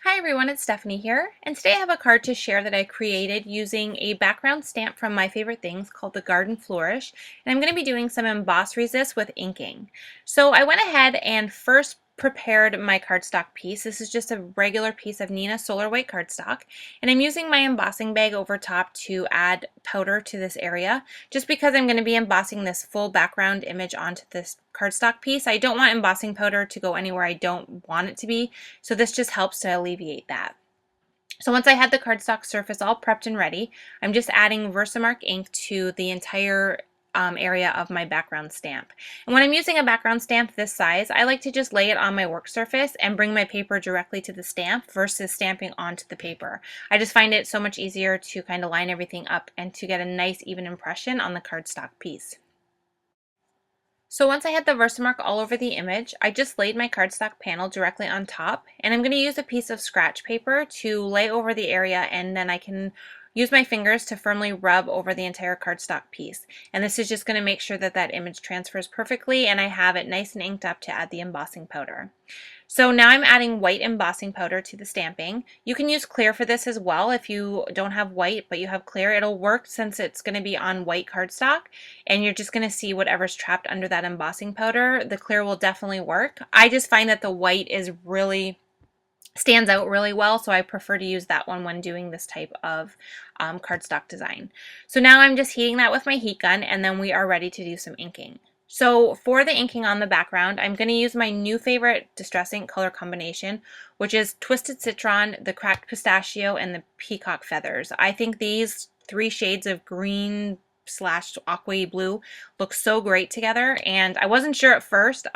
Hi everyone, it's Stephanie here, and today I have a card to share that I created using a background stamp from My Favorite Things called the Garden Flourish, and I'm going to be doing some emboss resist with inking. So I went ahead and first prepared my cardstock piece. This is just a regular piece of Nina Solar White cardstock, and I'm using my embossing bag over top to add powder to this area, just because I'm going to be embossing this full background image onto this cardstock piece. I don't want embossing powder to go anywhere I don't want it to be, so this just helps to alleviate that. So once I had the cardstock surface all prepped and ready, I'm just adding Versamark ink to the entire area of my background stamp. And when I'm using a background stamp this size, I like to just lay it on my work surface and bring my paper directly to the stamp versus stamping onto the paper. I just find it so much easier to kind of line everything up and to get a nice even impression on the cardstock piece. So once I had the Versamark all over the image, I just laid my cardstock panel directly on top, and I'm going to use a piece of scratch paper to lay over the area, and then I can use my fingers to firmly rub over the entire cardstock piece. And this is just going to make sure that that image transfers perfectly and I have it nice and inked up to add the embossing powder. So now I'm adding white embossing powder to the stamping. You can use clear for this as well if you don't have white but you have clear. It'll work since it's going to be on white cardstock and you're just going to see whatever's trapped under that embossing powder. The clear will definitely work. I just find that the white stands out really well, so I prefer to use that one when doing this type of cardstock design. So now I'm just heating that with my heat gun, and then we are ready to do some inking. So for the inking on the background, I'm going to use my new favorite Distress ink color combination, which is Twisted Citron, the Cracked Pistachio, and the Peacock Feathers. I think these three shades of green slash aqua blue look so great together, and I wasn't sure at first.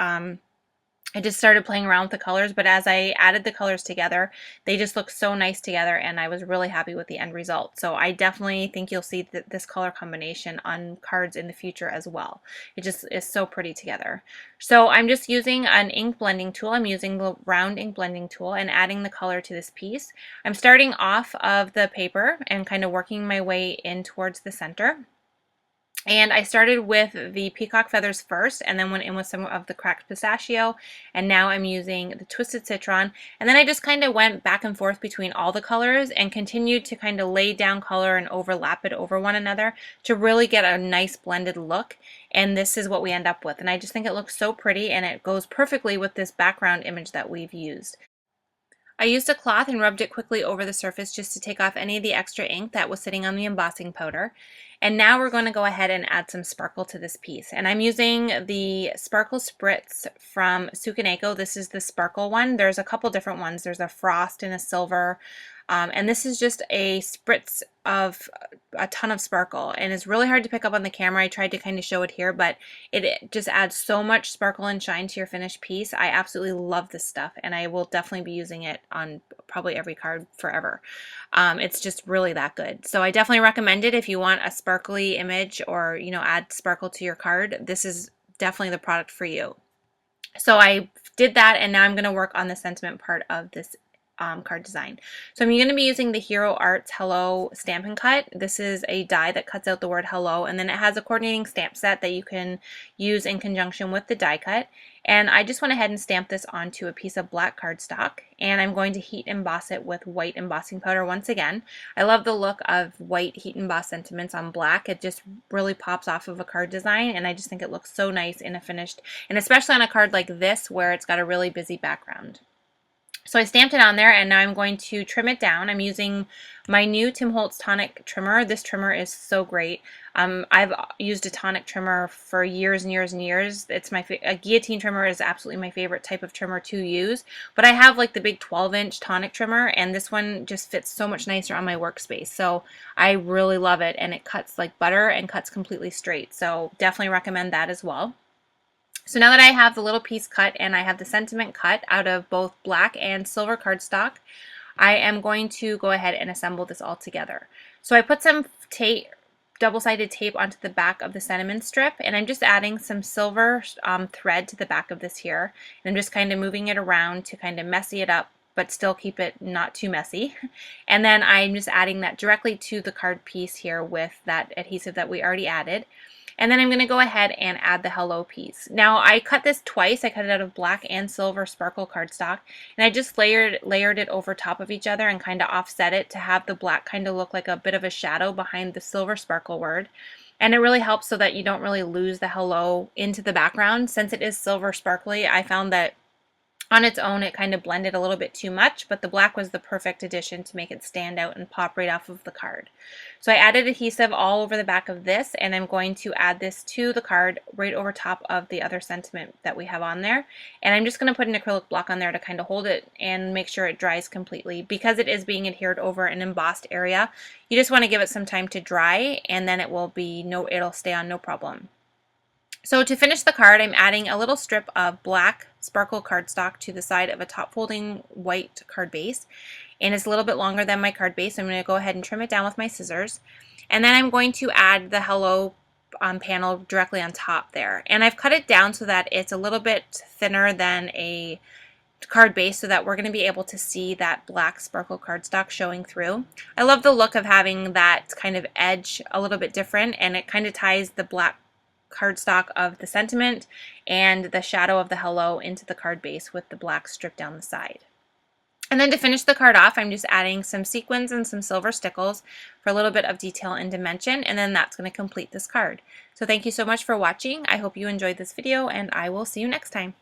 I just started playing around with the colors, but as I added the colors together, they just look so nice together, and I was really happy with the end result. So I definitely think you'll see this color combination on cards in the future as well. It just is so pretty together. So I'm just using an ink blending tool. I'm using the round ink blending tool and adding the color to this piece. I'm starting off of the paper and kind of working my way in towards the center. And I started with the peacock feathers first and then went in with some of the cracked pistachio, and now I'm using the twisted citron, and then I just kind of went back and forth between all the colors and continued to kind of lay down color and overlap it over one another to really get a nice blended look. And this is what we end up with, and I just think it looks so pretty and it goes perfectly with this background image that we've used. I used a cloth and rubbed it quickly over the surface just to take off any of the extra ink that was sitting on the embossing powder. And now we're going to go ahead and add some sparkle to this piece. And I'm using the Sparkle Spritz from Sukaneko. This is the sparkle one. There's a couple different ones. There's a frost and a silver. And this is just a spritz of a ton of sparkle, and it's really hard to pick up on the camera. I tried to kind of show it here, but it just adds so much sparkle and shine to your finished piece. I absolutely love this stuff, and I will definitely be using it on probably every card forever. It's just really that good. So I definitely recommend it if you want a sparkly image or, add sparkle to your card. This is definitely the product for you. So I did that, and now I'm going to work on the sentiment part of this card design. So I'm going to be using the Hero Arts Hello Stampin' Cut. This is a die that cuts out the word hello, and then it has a coordinating stamp set that you can use in conjunction with the die cut. And I just went ahead and stamped this onto a piece of black cardstock, and I'm going to heat emboss it with white embossing powder once again. I love the look of white heat emboss sentiments on black. It just really pops off of a card design, and I just think it looks so nice in a finished, and especially on a card like this where it's got a really busy background. So I stamped it on there, and now I'm going to trim it down. I'm using my new Tim Holtz tonic trimmer. This trimmer is so great. I've used a tonic trimmer for years and years and years. It's a guillotine trimmer is absolutely my favorite type of trimmer to use. But I have like the big 12-inch tonic trimmer, and this one just fits so much nicer on my workspace. So I really love it, and it cuts like butter and cuts completely straight. So definitely recommend that as well. So now that I have the little piece cut and I have the sentiment cut out of both black and silver cardstock, I am going to go ahead and assemble this all together. So I put some tape, double-sided tape onto the back of the sentiment strip, and I'm just adding some silver thread to the back of this here. And I'm just kind of moving it around to kind of messy it up but still keep it not too messy. And then I'm just adding that directly to the card piece here with that adhesive that we already added. And then I'm going to go ahead and add the hello piece. Now I cut this twice. I cut it out of black and silver sparkle cardstock, and I just layered it over top of each other and kind of offset it to have the black kind of look like a bit of a shadow behind the silver sparkle word. And it really helps so that you don't really lose the hello into the background. Since it is silver sparkly, I found that on its own, it kind of blended a little bit too much, but the black was the perfect addition to make it stand out and pop right off of the card. So I added adhesive all over the back of this, and I'm going to add this to the card right over top of the other sentiment that we have on there. And I'm just going to put an acrylic block on there to kind of hold it and make sure it dries completely. Because it is being adhered over an embossed area, you just want to give it some time to dry, and then it'll stay on no problem. So to finish the card, I'm adding a little strip of black sparkle cardstock to the side of a top folding white card base. And it's a little bit longer than my card base. I'm going to go ahead and trim it down with my scissors. And then I'm going to add the hello panel directly on top there. And I've cut it down so that it's a little bit thinner than a card base so that we're going to be able to see that black sparkle cardstock showing through. I love the look of having that kind of edge a little bit different, and it kind of ties the black cardstock of the sentiment and the shadow of the hello into the card base with the black strip down the side. And then to finish the card off, I'm just adding some sequins and some silver stickles for a little bit of detail and dimension, and then that's going to complete this card. So thank you so much for watching. I hope you enjoyed this video, and I will see you next time.